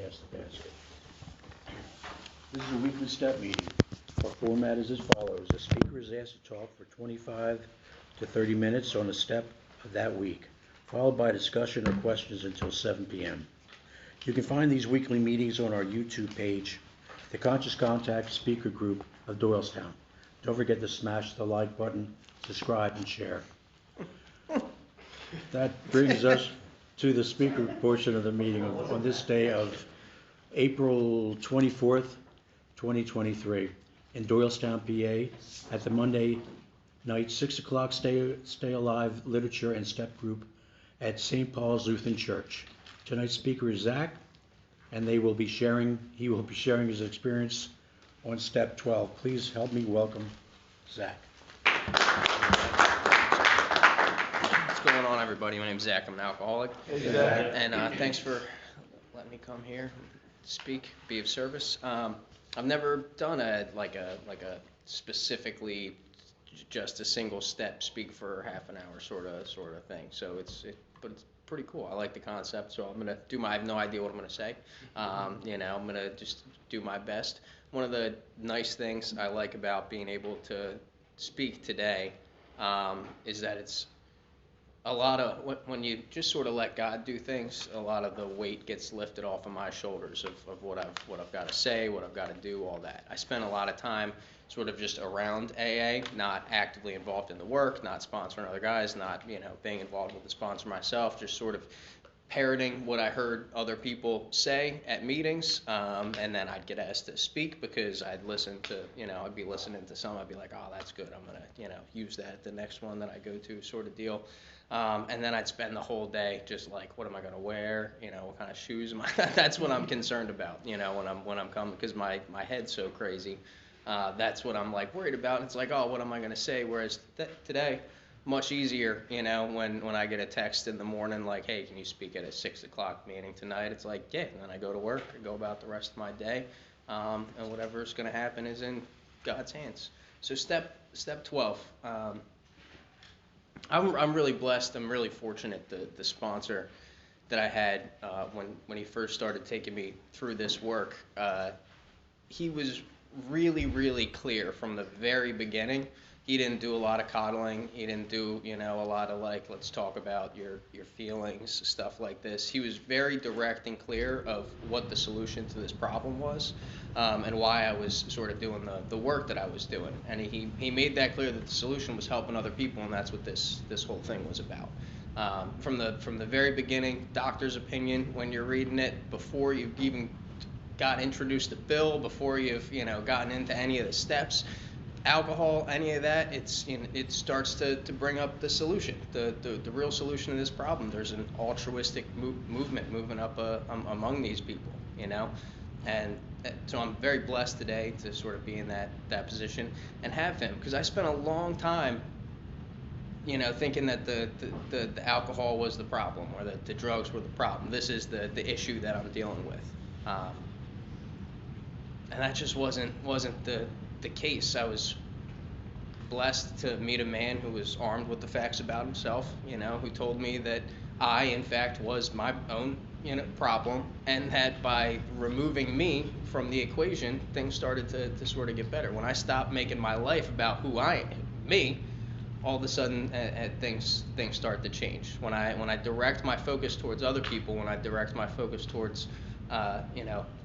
Pass the basket. This is a weekly step meeting. Our format is as follows. The speaker is asked to talk for 25 to 30 minutes on a step of that week, followed by discussion or questions until 7 p.m. You can find these weekly meetings on our YouTube page, the Conscious Contact Speaker Group of Doylestown. Don't forget to smash the like button, subscribe, and share. That brings us to the speaker portion of the meeting on this day of April 24th, 2023, in Doylestown, PA, at the Monday night 6 o'clock Stay Alive Literature and Step Group at St. Paul's Lutheran Church. Tonight's speaker is Zach, and he will be sharing his experience on step 12. Please help me welcome Zach. What's going on, everybody? My name's Zach. I'm an alcoholic. Hey, Zach. And thanks for letting me come here, speak, be of service. I've never done a specifically just a single step speak for half an hour sort of thing. So but it's pretty cool. I like the concept. So I'm gonna I have no idea what I'm gonna say. I'm gonna just do my best. One of the nice things I like about being able to speak today is that it's a lot of when you just sort of let God do things, a lot of the weight gets lifted off of my shoulders of what I've got to say, what I've got to do, all that. I spent a lot of time sort of just around AA, not actively involved in the work, not sponsoring other guys, not being involved with the sponsor myself, just sort of parroting what I heard other people say at meetings, and then I'd get asked to speak because I'd listen to, I'd be listening to some, I'd be like, oh, that's good, I'm gonna, use that at the next one that I go to, sort of deal. And then I'd spend the whole day just like, what am I gonna wear? What kind of shoes am I? That's what I'm concerned about, when I'm coming, because my head's so crazy. That's what I'm like worried about. It's like, oh, what am I gonna say? Whereas today, much easier, when I get a text in the morning like, hey, can you speak at a 6 o'clock meeting tonight? It's like, yeah, and then I go to work, I go about the rest of my day, and whatever's gonna happen is in God's hands. So step 12. I'm really blessed. I'm really fortunate. The sponsor that I had when he first started taking me through this work, he was really, really clear from the very beginning. He didn't do a lot of coddling. He didn't do, a lot of like, let's talk about your feelings, stuff like this. He was very direct and clear of what the solution to this problem was, and why I was sort of doing the work that I was doing. And he made that clear that the solution was helping other people, and that's what this whole thing was about. From the very beginning, doctor's opinion, when you're reading it, before you've even got introduced to Bill, before you've gotten into any of the steps, alcohol, any of that, it starts to bring up the solution, the real solution to this problem. There's an altruistic movement moving up among these people, and so I'm very blessed today to sort of be in that position and have him, because I spent a long time thinking that the alcohol was the problem, or that the drugs were the problem. This is the issue that I'm dealing with, and that just wasn't the case. I was blessed to meet a man who was armed with the facts about himself, who told me that I, in fact, was my own, problem, and that by removing me from the equation, things started to sort of get better. When I stopped making my life about who I am, me, all of a sudden things start to change. When I direct my focus towards other people, when I direct my focus towards how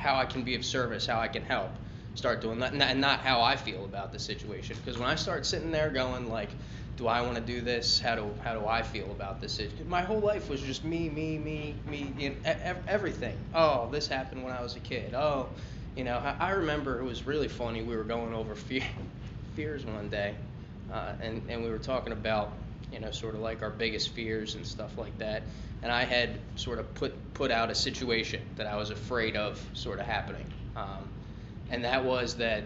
I can be of service, how I can help, start doing that, and not how I feel about the situation. Because when I start sitting there going like, do I want to do this? How do I feel about this? My whole life was just me, everything. Oh, this happened when I was a kid. Oh, I remember it was really funny. We were going over fears one day, and we were talking about sort of like our biggest fears and stuff like that. And I had sort of put out a situation that I was afraid of sort of happening. And that was that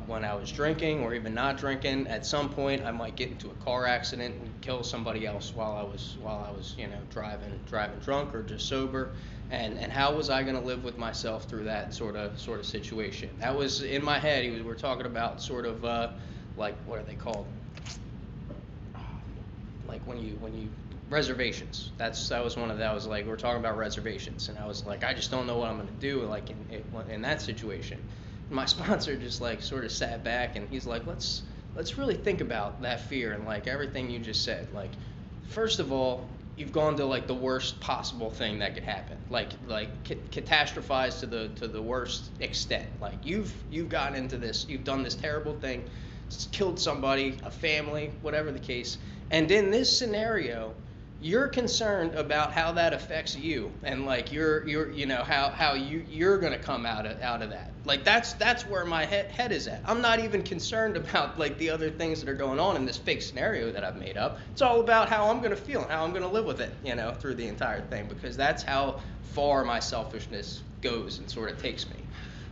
when I was drinking or even not drinking, at some point I might get into a car accident and kill somebody else while I was driving drunk or just sober. And how was I going to live with myself through that sort of situation? That was in my head. We were talking about sort of like, what are they called? Like when you reservations. That was one of that was like we're talking about reservations, and I was like, I just don't know what I'm gonna do like in that situation. My sponsor just like sort of sat back and he's like, let's really think about that fear and like everything you just said. Like, first of all, you've gone to like the worst possible thing that could happen, like catastrophized to the worst extent. Like you've gotten into this, you've done this terrible thing, killed somebody, a family, whatever the case. And in this scenario, you're concerned about how that affects you and like you're you know how you're going to come out of that. Like that's where my head is at. I'm not even concerned about like the other things that are going on in this fake scenario that I've made up. It's all about how I'm going to feel and how I'm going to live with it, you know, through the entire thing, because that's how far my selfishness goes and sort of takes me.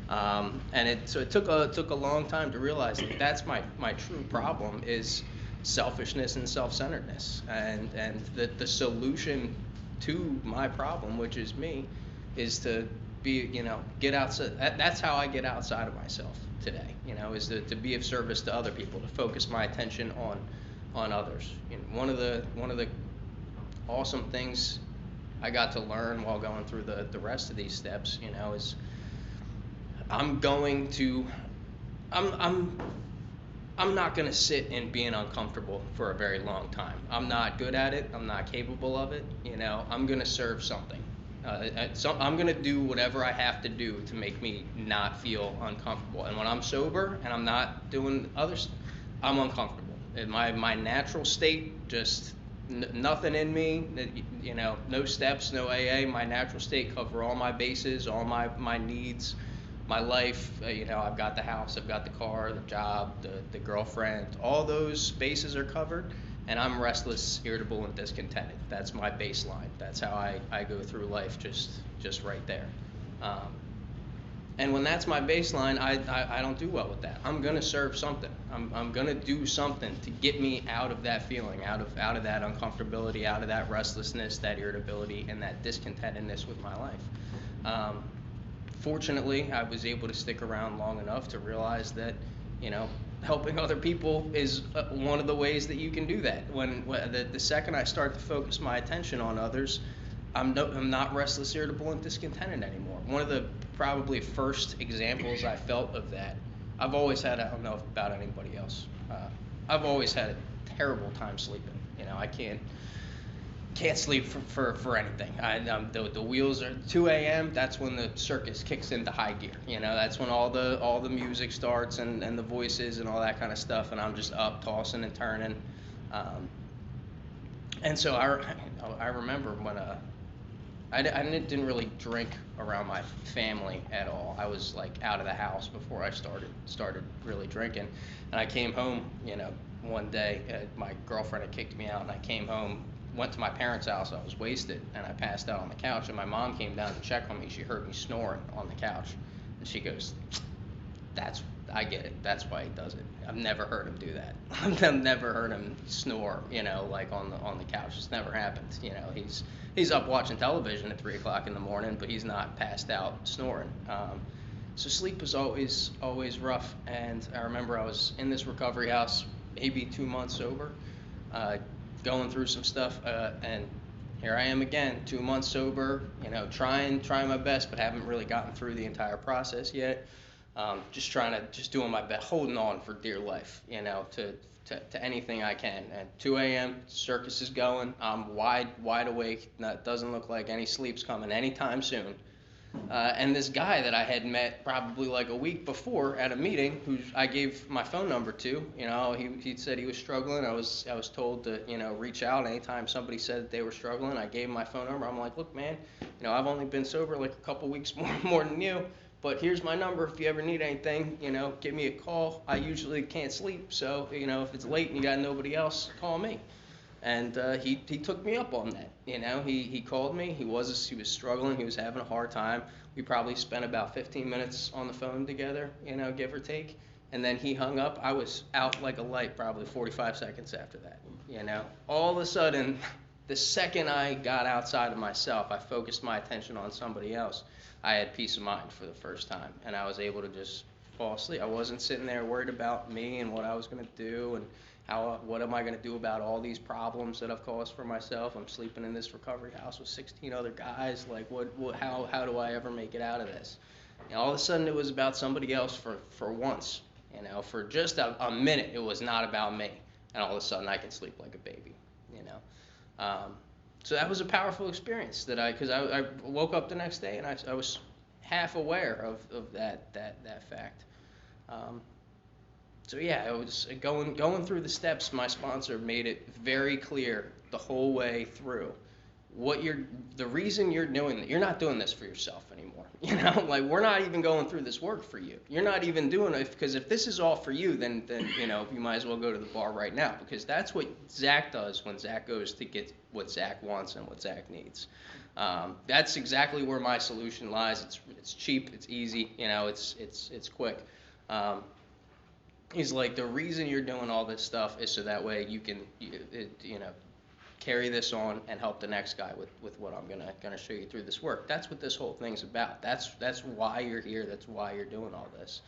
And it took a long time to realize that that's my true problem is selfishness and self-centeredness, and the solution to my problem, which is me, is to be, you know, get outside. That's how I get outside of myself today, you know, is to be of service to other people, to focus my attention on others. You know, one of the awesome things I got to learn while going through the rest of these steps, you know, is I'm not going to sit in being uncomfortable for a very long time. I'm not good at it. I'm not capable of it. You know, I'm going to serve something. I'm going to do whatever I have to do to make me not feel uncomfortable. And when I'm sober and I'm not doing others, I'm uncomfortable. In my natural state, just nothing in me, you know, no steps, no AA. My natural state cover all my bases, all my needs. My life, you know, I've got the house, I've got the car, the job, the girlfriend, all those bases are covered, and I'm restless, irritable, and discontented. That's my baseline. That's how I go through life, just right there. And when that's my baseline, I don't do well with that. I'm gonna serve something. I'm gonna do something to get me out of that feeling, out of that uncomfortability, out of that restlessness, that irritability, and that discontentedness with my life. Fortunately, I was able to stick around long enough to realize that, you know, helping other people is one of the ways that you can do that. When the second I start to focus my attention on others, I'm not restless, irritable, and discontented anymore. One of the probably first examples I felt of that, I don't know about anybody else, I've always had a terrible time sleeping. You know, I can't sleep for anything. The wheels are 2 a.m. That's when the circus kicks into high gear. You know, that's when all the music starts and the voices and all that kind of stuff, and I'm just up tossing and turning. And so I remember when I didn't really drink around my family at all. I was like out of the house before I started really drinking, and I came home, you know, one day. My girlfriend had kicked me out, and I came home. Went to my parents' house. I was wasted, and I passed out on the couch, and my mom came down to check on me. She heard me snoring on the couch, and she goes, I get it. That's why he does it. I've never heard him do that. I've never heard him snore, you know, like on the couch. It's never happened. You know, he's up watching television at 3 o'clock in the morning, but he's not passed out snoring. So sleep was always rough, and I remember I was in this recovery house, maybe 2 months sober, going through some stuff, and here I am again, 2 months sober, you know, trying my best, but haven't really gotten through the entire process yet. Just doing my best, holding on for dear life, you know, to anything I can. At 2 a.m., circus is going. I'm wide awake. Doesn't look like any sleep's coming anytime soon. And this guy that I had met probably like a week before at a meeting, who I gave my phone number to, you know, he said he was struggling. I was told to, you know, reach out anytime somebody said that they were struggling. I gave him my phone number. I'm like, look, man, you know, I've only been sober like a couple weeks more than you, but here's my number. If you ever need anything, you know, give me a call. I usually can't sleep, so, you know, if it's late and you got nobody else, call me. And he took me up on that. You know, he called me. He was struggling. He was having a hard time. We probably spent about 15 minutes on the phone together, you know, give or take. And then he hung up. I was out like a light probably 45 seconds after that. You know, all of a sudden, the second I got outside of myself, I focused my attention on somebody else, I had peace of mind for the first time, and I was able to just fall asleep. I wasn't sitting there worried about me and what I was going to do, what am I going to do about all these problems that I've caused for myself? I'm sleeping in this recovery house with 16 other guys. Like, how do I ever make it out of this? And all of a sudden, it was about somebody else for once. For just a minute, it was not about me. And all of a sudden, I can sleep like a baby. So that was a powerful experience because I woke up the next day and I was half aware of that fact. So yeah, it was going through the steps. My sponsor made it very clear the whole way through the reason you're doing that. You're not doing this for yourself anymore. Like, we're not even going through this work for you. You're not even doing it because if this is all for you, then you might as well go to the bar right now, because that's what Zach does when Zach goes to get what Zach wants and what Zach needs. That's exactly where my solution lies. It's cheap, it's easy, it's quick. He's like, the reason you're doing all this stuff is so that way you can carry this on and help the next guy with what I'm gonna show you through this work. That's what this whole thing's about. That's why you're here. That's why you're doing all this.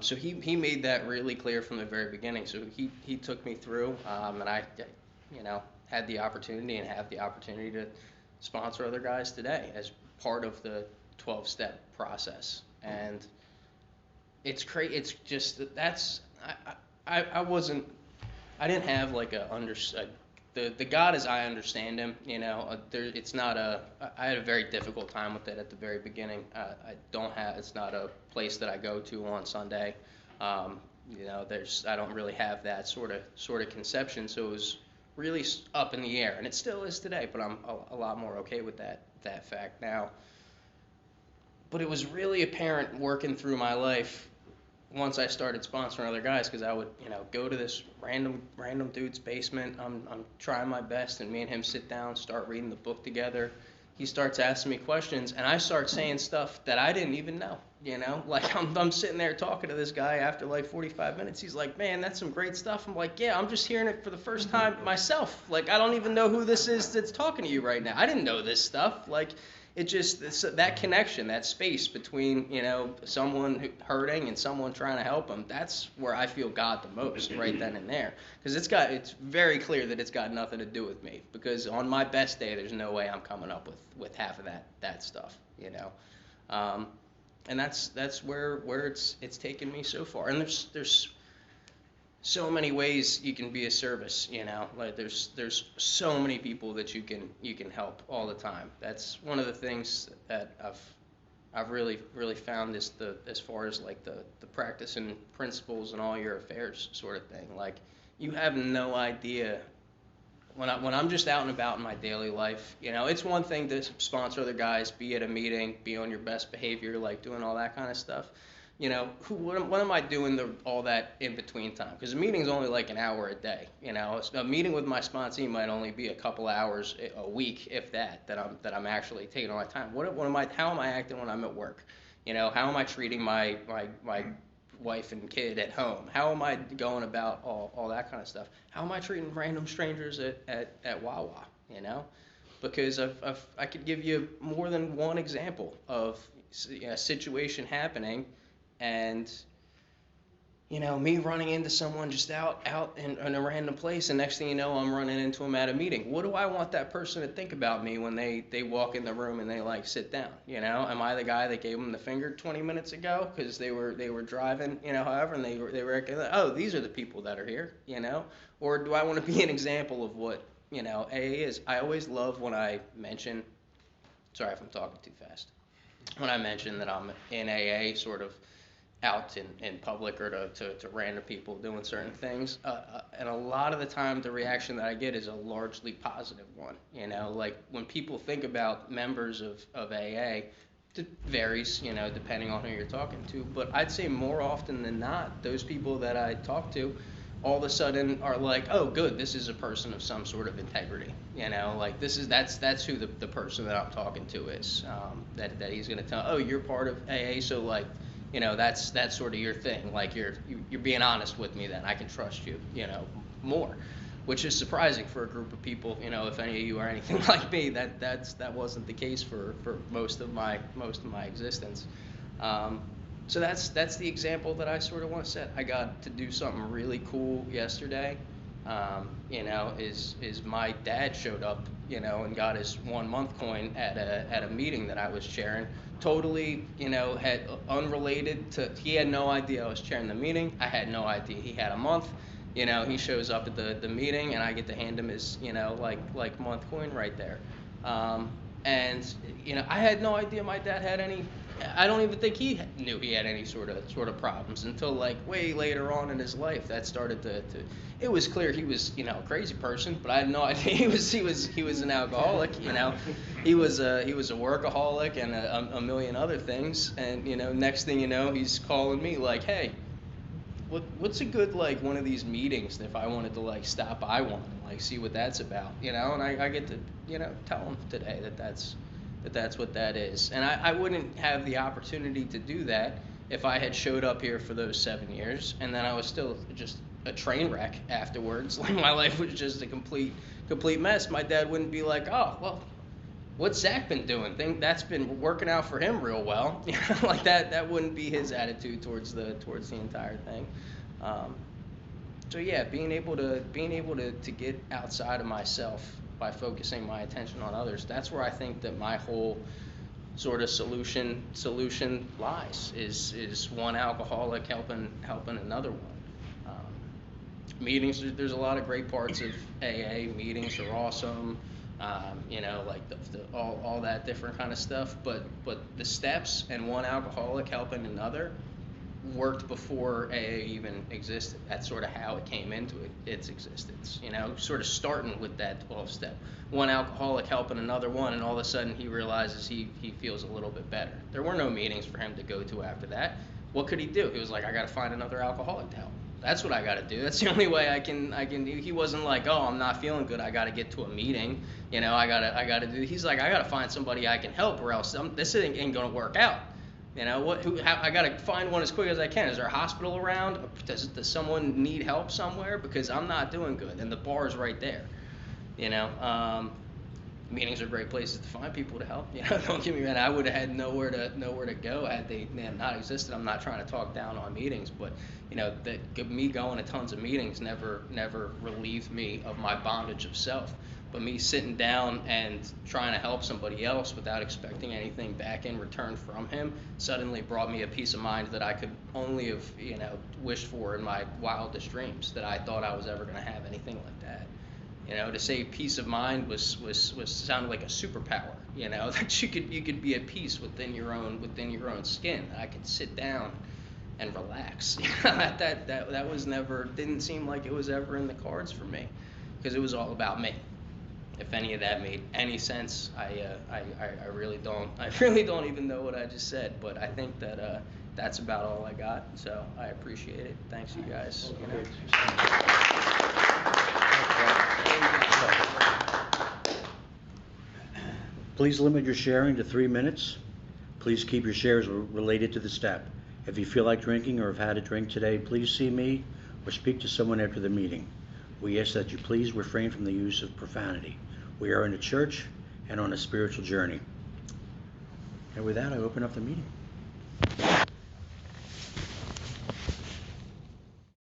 So he made that really clear from the very beginning. So he took me through, and I had the opportunity and have the opportunity to sponsor other guys today as part of the 12-step process. And it's crazy. It's just I didn't have like the God as I understand him, it's not I had a very difficult time with it at the very beginning. It's not a place that I go to on Sunday. I don't really have that sort of conception, so it was really up in the air, and it still is today, but I'm a lot more okay with that fact now. But it was really apparent working through my life once I started sponsoring other guys, because I would, go to this random dude's basement. I'm trying my best, and me and him sit down, start reading the book together. He starts asking me questions, and I start saying stuff that I didn't even know. Like I'm sitting there talking to this guy after like 45 minutes. He's like, "Man, that's some great stuff." I'm like, "Yeah, I'm just hearing it for the first time myself. Like, I don't even know who this is that's talking to you right now. I didn't know this stuff." Like, it's that connection, that space between, someone hurting and someone trying to help them. That's where I feel God the most, right then and there. Because it's very clear that it's got nothing to do with me. Because on my best day, there's no way I'm coming up with half of that stuff, and that's where it's taken me so far. And there's so many ways you can be a service, like there's so many people that you can help all the time. That's one of the things that I've really found is as far as like the practice and principles and all your affairs sort of thing. Like, you have no idea when I'm just out and about in my daily life. It's one thing to sponsor other guys, be at a meeting, be on your best behavior, like doing all that kind of stuff. What am I doing all that in between time? Because a meeting's only like an hour a day. A meeting with my sponsee might only be a couple hours a week, if that I'm actually taking all my time. How am I acting when I'm at work? How am I treating my wife and kid at home? How am I going about all that kind of stuff? How am I treating random strangers at Wawa? Because I could give you more than one example of a situation happening, and me running into someone just out in a random place, and next thing you know, I'm running into them at a meeting. What do I want that person to think about me when they walk in the room and they like sit down? Am I the guy that gave them the finger 20 minutes ago because they were driving, however, and they were oh, these are the people that are here, or do I want to be an example of what AA is? I always love when I mention, sorry if I'm talking too fast, when I mention that I'm in AA, sort of out in public, or to random people doing certain things, and a lot of the time the reaction that I get is a largely positive one. Like, when people think about members of AA, it varies, depending on who you're talking to, but I'd say more often than not, those people that I talk to all of a sudden are like, "Oh, good, this is a person of some sort of integrity." Like, that's who the person that I'm talking to is, that he's going to tell, "Oh, you're part of AA, so like, that's sort of your thing. Like, you're being honest with me, then I can trust you, more," which is surprising for a group of people. If any of you are anything like me, that wasn't the case for most of my existence. So that's the example that I sort of want to set. I got to do something really cool yesterday. Is my dad showed up, and got his 1 month coin at a meeting that I was chairing. Totally, had unrelated to. He had no idea I was chairing the meeting. I had no idea he had a month. He shows up at the meeting, and I get to hand him his, like month coin right there. And I had no idea my dad had any. I don't even think he knew he had any sort of problems until like way later on in his life that started to it was clear he was a crazy person, but I had no idea he was an alcoholic. He was a workaholic and a million other things. And next thing you know, he's calling me like, hey, what's a good like one of these meetings if I wanted to like stop by one and like see what that's about, and I get to tell him today that's what that is. And I wouldn't have the opportunity to do that if I had showed up here for those 7 years and then I was still just a train wreck afterwards. Like my life was just a complete mess. My dad wouldn't be like, oh, well, what's Zach been doing? That's been working out for him real well. Like that wouldn't be his attitude towards the entire thing. So yeah, being able to get outside of myself by focusing my attention on others, that's where I think that my whole sort of solution lies, is one alcoholic helping another one. Meetings, there's a lot of great parts of AA. Meetings are awesome, like all that different kind of stuff, but the steps and one alcoholic helping another worked before AA even existed. That's sort of how it came into its existence, sort of starting with that 12th step. One alcoholic helping another one, and all of a sudden he realizes he feels a little bit better. There were no meetings for him to go to after that. What could he do? He was like, I got to find another alcoholic to help. That's what I got to do. That's the only way I can. He wasn't like, oh, I'm not feeling good, I got to get to a meeting. I got to do. He's like, I got to find somebody I can help, or else this ain't gonna work out. I got to find one as quick as I can. Is there a hospital around? Does someone need help somewhere? Because I'm not doing good, and the bar's right there. Meetings are great places to find people to help. Don't get me wrong. I would have had nowhere to go had they not existed. I'm not trying to talk down on meetings, but me going to tons of meetings never relieved me of my bondage of self. But me sitting down and trying to help somebody else without expecting anything back in return from him suddenly brought me a peace of mind that I could only have wished for in my wildest dreams, that I thought I was ever going to have anything like that. To say peace of mind was sounded like a superpower. That you could be at peace within your own skin. I could sit down and relax. That was never, didn't seem like it was ever in the cards for me, because it was all about me. If any of that made any sense, I really don't. I really don't even know what I just said, but I think that that's about all I got. So I appreciate it. Thanks, you guys. Please limit your sharing to 3 minutes. Please keep your shares related to the step. If you feel like drinking or have had a drink today, please see me or speak to someone after the meeting. We ask that you please refrain from the use of profanity. We are in a church and on a spiritual journey. And with that, I open up the meeting.